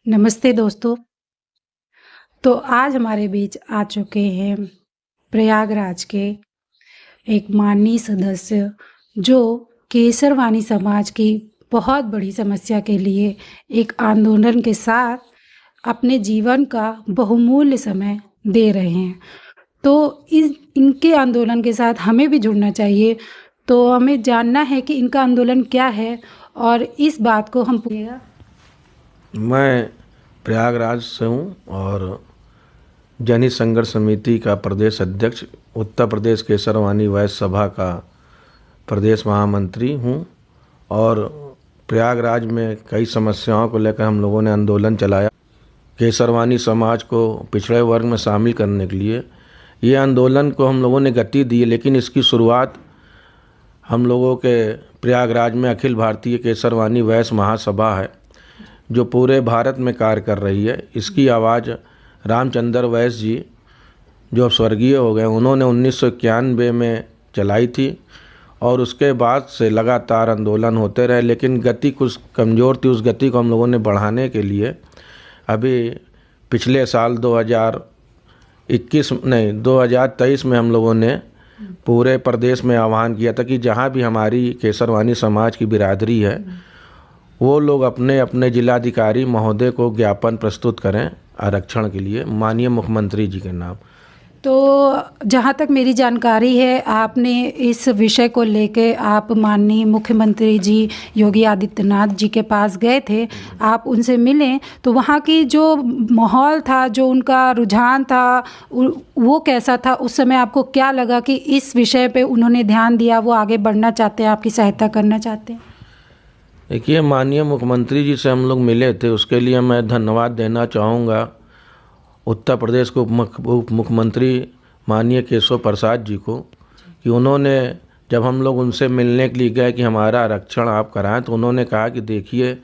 नमस्ते दोस्तों। तो आज हमारे बीच आ चुके हैं प्रयागराज के एक माननीय सदस्य जो केसरवानी समाज की बहुत बड़ी समस्या के लिए एक आंदोलन के साथ अपने जीवन का बहुमूल्य समय दे रहे हैं। तो इनके आंदोलन के साथ हमें भी जुड़ना चाहिए। तो हमें जानना है कि इनका आंदोलन क्या है और इस बात को हम पूछेगा। मैं प्रयागराज से हूँ और जनहित संघर्ष समिति का प्रदेश अध्यक्ष, उत्तर प्रदेश केसरवानी वैश्य सभा का प्रदेश महामंत्री हूँ। और प्रयागराज में कई समस्याओं को लेकर हम लोगों ने आंदोलन चलाया केसरवानी समाज को पिछड़े वर्ग में शामिल करने के लिए। ये आंदोलन को हम लोगों ने गति दी, लेकिन इसकी शुरुआत हम लोगों के प्रयागराज में अखिल भारतीय केसरवानी वैश्य महासभा है जो पूरे भारत में कार्य कर रही है। इसकी आवाज़ रामचंद्र वैश्य जी जो अब स्वर्गीय हो गए, उन्होंने 1991 में चलाई थी और उसके बाद से लगातार आंदोलन होते रहे, लेकिन गति कुछ कमज़ोर थी। उस गति को हम लोगों ने बढ़ाने के लिए अभी पिछले साल 2023 में हम लोगों ने पूरे प्रदेश में आह्वान किया था कि जहाँ भी हमारी केसरवानी समाज की बिरादरी है वो लोग अपने अपने जिलाधिकारी महोदय को ज्ञापन प्रस्तुत करें आरक्षण के लिए माननीय मुख्यमंत्री जी के नाम। तो जहाँ तक मेरी जानकारी है, आपने इस विषय को लेके आप माननीय मुख्यमंत्री जी योगी आदित्यनाथ जी के पास गए थे, आप उनसे मिले। तो वहाँ की जो माहौल था, जो उनका रुझान था, वो कैसा था? उस समय आपको क्या लगा कि इस विषय पे उन्होंने ध्यान दिया, वो आगे बढ़ना चाहते हैं, आपकी सहायता करना चाहते हैं? देखिए, माननीय मुख्यमंत्री जी से हम लोग मिले थे, उसके लिए मैं धन्यवाद देना चाहूँगा उत्तर प्रदेश के उप मुख्यमंत्री माननीय केशव प्रसाद जी को कि उन्होंने जब हम लोग उनसे मिलने के लिए गए कि हमारा आरक्षण आप कराएं, तो उन्होंने कहा कि देखिए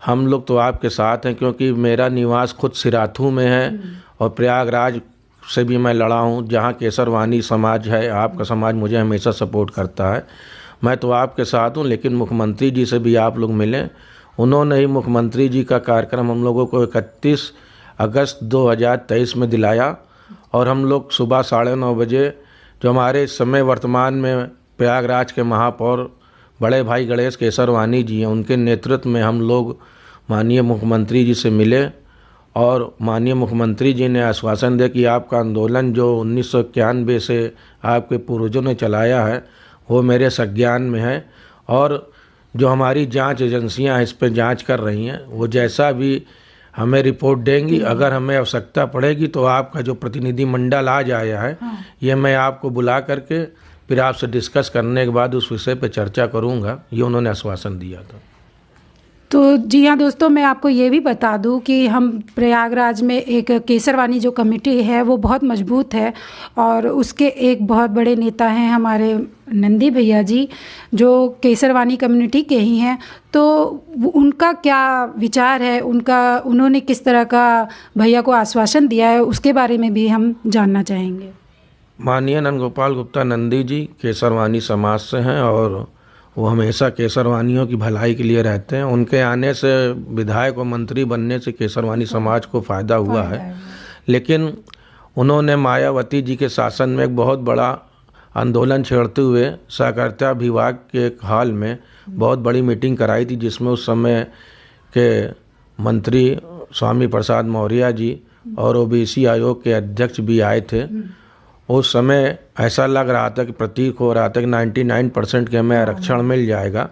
हम लोग तो आपके साथ हैं, क्योंकि मेरा निवास खुद सिराथू में है और प्रयागराज से भी मैं लड़ा हूँ जहाँ केसरवानी समाज है। आपका समाज मुझे हमेशा सपोर्ट करता है, मैं तो आपके साथ हूँ। लेकिन मुख्यमंत्री जी से भी आप लोग मिलें। उन्होंने ही मुख्यमंत्री जी का कार्यक्रम हम लोगों को 31 अगस्त 2023 में दिलाया और हम लोग सुबह 9:30 बजे, जो हमारे समय वर्तमान में प्रयागराज के महापौर बड़े भाई गणेश केसरवानी जी हैं, उनके नेतृत्व में हम लोग माननीय मुख्यमंत्री जी से मिले और माननीय मुख्यमंत्री जी ने आश्वासन दिया कि आपका आंदोलन जो 1991 से आपके पूर्वजों ने चलाया है वो मेरे संज्ञान में है और जो हमारी जांच एजेंसियां इस पर जांच कर रही हैं वो जैसा भी हमें रिपोर्ट देंगी, अगर हमें आवश्यकता पड़ेगी तो आपका जो प्रतिनिधि मंडल आज आया है ये मैं आपको बुला करके फिर आपसे डिस्कस करने के बाद उस विषय पर चर्चा करूंगा, ये उन्होंने आश्वासन दिया था। तो जी हाँ दोस्तों, मैं आपको ये भी बता दूं कि हम प्रयागराज में एक केसरवानी जो कमेटी है वो बहुत मजबूत है और उसके एक बहुत बड़े नेता हैं हमारे नंदी भैया जी, जो केसरवानी कम्युनिटी के ही हैं। तो उनका क्या विचार है, उन्होंने किस तरह का भैया को आश्वासन दिया है, उसके बारे में भी हम जानना चाहेंगे। माननीय नंदगोपाल गुप्ता नंदी जी केसरवानी समाज से हैं और वो हमेशा केसरवानियों की भलाई के लिए रहते हैं। उनके आने से, विधायक और मंत्री बनने से केसरवानी समाज को फ़ायदा हुआ है, लेकिन उन्होंने मायावती जी के शासन में एक बहुत बड़ा आंदोलन छेड़ते हुए सहकारिता विभाग के एक हॉल में बहुत बड़ी मीटिंग कराई थी, जिसमें उस समय के मंत्री स्वामी प्रसाद मौर्य जी और ओबीसी आयोग के अध्यक्ष भी आए थे। उस समय ऐसा लग रहा था कि प्रतीक हो रहा था कि 99% के हमें आरक्षण मिल जाएगा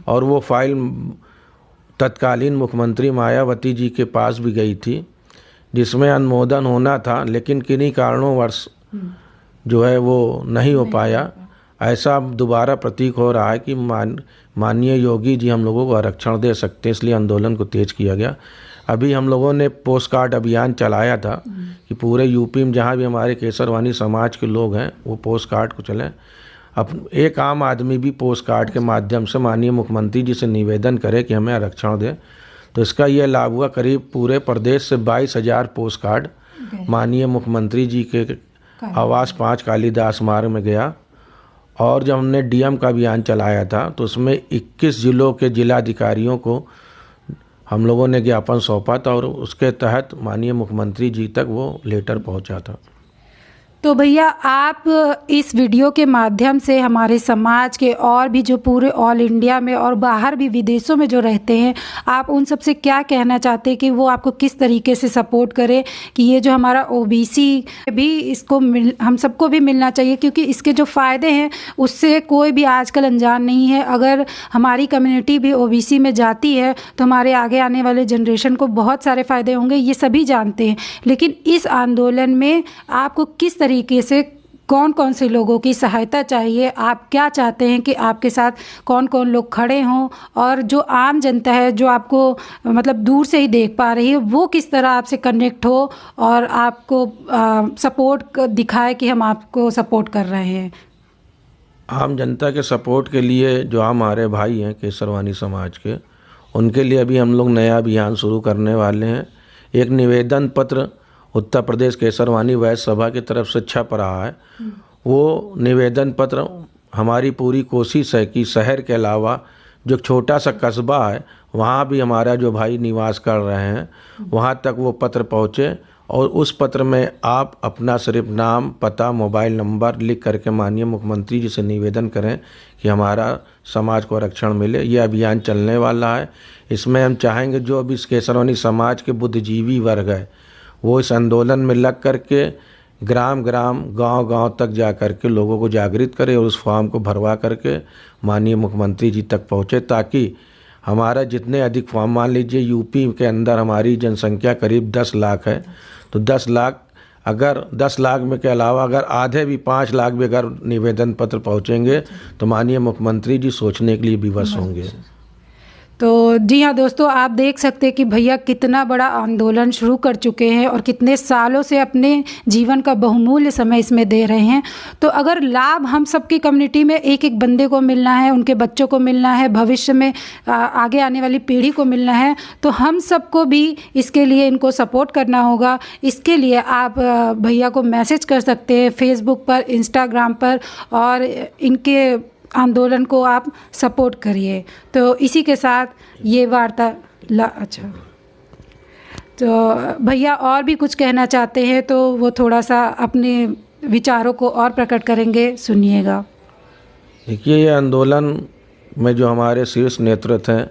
और वो फाइल तत्कालीन मुख्यमंत्री मायावती जी के पास भी गई थी जिसमें अनुमोदन होना था, लेकिन किन्हीं कारणोंवश जो है वो नहीं हो पाया। ऐसा दोबारा प्रतीक हो रहा है कि माननीय योगी जी हम लोगों को आरक्षण दे सकते हैं, इसलिए आंदोलन को तेज किया गया। अभी हम लोगों ने पोस्ट कार्ड अभियान चलाया था कि पूरे यूपी में जहाँ भी हमारे केसरवानी समाज के लोग हैं वो पोस्ट कार्ड को चलें। अब एक आम आदमी भी पोस्ट कार्ड के माध्यम से माननीय मुख्यमंत्री जी से निवेदन करे कि हमें आरक्षण दें, तो इसका ये लाभ हुआ। करीब पूरे प्रदेश से 22,000 पोस्ट कार्ड माननीय मुख्यमंत्री जी के आवास 5 कालिदास मार्ग में गया। और जब हमने डीएम का अभियान चलाया था तो उसमें 21 जिलों के जिलाधिकारियों को हम लोगों ने ज्ञापन सौंपा था और उसके तहत माननीय मुख्यमंत्री जी तक वो लेटर पहुंचा था। तो भैया आप इस वीडियो के माध्यम से हमारे समाज के और भी जो पूरे ऑल इंडिया में और बाहर भी विदेशों में जो रहते हैं, आप उन सब से क्या कहना चाहते हैं कि वो आपको किस तरीके से सपोर्ट करें कि ये जो हमारा ओबीसी भी इसको हम सबको भी मिलना चाहिए, क्योंकि इसके जो फ़ायदे हैं उससे कोई भी आजकल अनजान नहीं है। अगर हमारी कम्युनिटी भी ओबीसी में जाती है तो हमारे आगे आने वाले जनरेशन को बहुत सारे फ़ायदे होंगे, ये सभी जानते हैं। लेकिन इस आंदोलन में आपको किस तरीके से कौन कौन से लोगों की सहायता चाहिए, आप क्या चाहते हैं कि आपके साथ कौन कौन लोग खड़े हों, और जो आम जनता है जो आपको मतलब दूर से ही देख पा रही है वो किस तरह आपसे कनेक्ट हो और आपको सपोर्ट दिखाए कि हम आपको सपोर्ट कर रहे हैं। आम जनता के सपोर्ट के लिए जो हमारे भाई हैं केसरवानी समाज के, उनके लिए अभी हम लोग नया अभियान शुरू करने वाले हैं। एक निवेदन पत्र उत्तर प्रदेश केसरवानी वैश्य सभा की तरफ से छप रहा है। वो निवेदन पत्र हमारी पूरी कोशिश है कि शहर के अलावा जो छोटा सा कस्बा है वहाँ भी हमारा जो भाई निवास कर रहे हैं वहाँ तक वो पत्र पहुँचे, और उस पत्र में आप अपना सिर्फ नाम, पता, मोबाइल नंबर लिख करके माननीय मुख्यमंत्री जी से निवेदन करें कि हमारा समाज को आरक्षण मिले। ये अभियान चलने वाला है। इसमें हम चाहेंगे जो अभी इस केसरवानी समाज के बुद्धिजीवी वर्ग है वो इस आंदोलन में लग करके ग्राम ग्राम, गांव गांव तक जा करके लोगों को जागृत करे और उस फॉर्म को भरवा करके माननीय मुख्यमंत्री जी तक पहुँचे, ताकि हमारा जितने अधिक फॉर्म, मान लीजिए यूपी के अंदर हमारी जनसंख्या करीब 10 लाख है, तो 10 लाख अगर 10 लाख में के अलावा अगर आधे भी 5 लाख भी अगर निवेदन पत्र पहुँचेंगे तो माननीय मुख्यमंत्री जी सोचने के लिए विवश होंगे। तो जी हाँ दोस्तों, आप देख सकते हैं कि भैया कितना बड़ा आंदोलन शुरू कर चुके हैं और कितने सालों से अपने जीवन का बहुमूल्य समय इसमें दे रहे हैं। तो अगर लाभ हम सबकी कम्युनिटी में एक एक बंदे को मिलना है, उनके बच्चों को मिलना है, भविष्य में आगे आने वाली पीढ़ी को मिलना है, तो हम सबको भी इसके लिए इनको सपोर्ट करना होगा। इसके लिए आप भैया को मैसेज कर सकते हैं फेसबुक पर, इंस्टाग्राम पर, और इनके आंदोलन को आप सपोर्ट करिए। तो इसी के साथ ये वार्ता अच्छा, तो भैया और भी कुछ कहना चाहते हैं तो वो थोड़ा सा अपने विचारों को और प्रकट करेंगे, सुनिएगा। देखिए, ये आंदोलन में जो हमारे शीर्ष नेतृत्व हैं,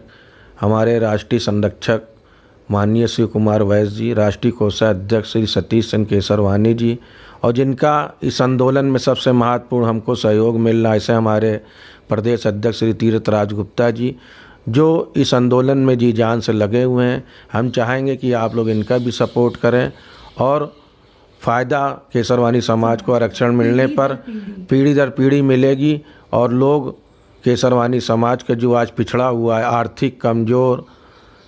हमारे राष्ट्रीय संरक्षक माननीय शिव कुमार वैश्य जी, राष्ट्रीय कोषाध्यक्ष श्री सतीश चंद्र केसरवानी जी, और जिनका इस आंदोलन में सबसे महत्वपूर्ण हमको सहयोग मिल रहा है, ऐसे हमारे प्रदेश अध्यक्ष श्री तीर्थराज गुप्ता जी, जो इस आंदोलन में जी जान से लगे हुए हैं। हम चाहेंगे कि आप लोग इनका भी सपोर्ट करें, और फ़ायदा केसरवानी समाज को आरक्षण मिलने पर पीढ़ी दर पीढ़ी मिलेगी, और लोग केसरवानी समाज का जो आज पिछड़ा हुआ है, आर्थिक कमज़ोर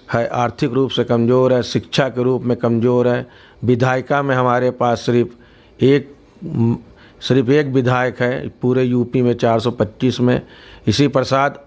है, आर्थिक रूप से कमज़ोर है, शिक्षा के रूप में कमज़ोर है। विधायिका में हमारे पास सिर्फ एक विधायक है पूरे यूपी में 425 में। इसी प्रसाद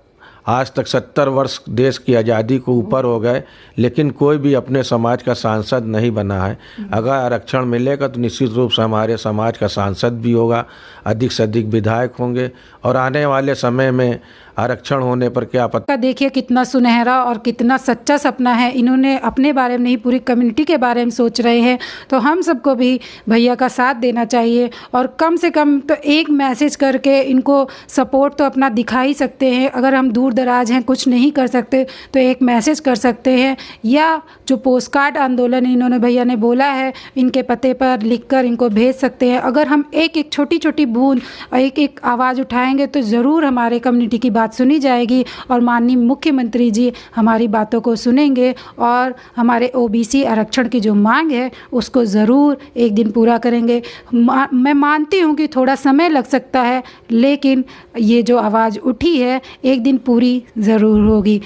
आज तक 70 वर्ष देश की आज़ादी को ऊपर हो गए, लेकिन कोई भी अपने समाज का सांसद नहीं बना है। अगर आरक्षण मिलेगा तो निश्चित रूप से हमारे समाज का सांसद भी होगा, अधिक से अधिक विधायक होंगे, और आने वाले समय में आरक्षण होने पर क्या पता। देखिए कितना सुनहरा और कितना सच्चा सपना है। इन्होंने अपने बारे में नहीं, पूरी कम्युनिटी के बारे में सोच रहे हैं। तो हम सबको भी भैया का साथ देना चाहिए, और कम से कम तो एक मैसेज करके इनको सपोर्ट तो अपना दिखा ही सकते हैं। अगर हम दूर दराज हैं, कुछ नहीं कर सकते, तो एक मैसेज कर सकते हैं, या जो पोस्ट कार्ड आंदोलन इन्होंने भैया ने बोला है, इनके पते पर लिखकर इनको भेज सकते हैं। अगर हम एक एक छोटी छोटी बूंद, एक एक आवाज़ उठाएंगे तो ज़रूर हमारे कम्युनिटी की बात सुनी जाएगी, और माननीय मुख्यमंत्री जी हमारी बातों को सुनेंगे, और हमारे ओबीसी आरक्षण की जो मांग है उसको ज़रूर एक दिन पूरा करेंगे। मैं मानती हूँ कि थोड़ा समय लग सकता है, लेकिन ये जो आवाज़ उठी है एक दिन पूरी ज़रूर होगी।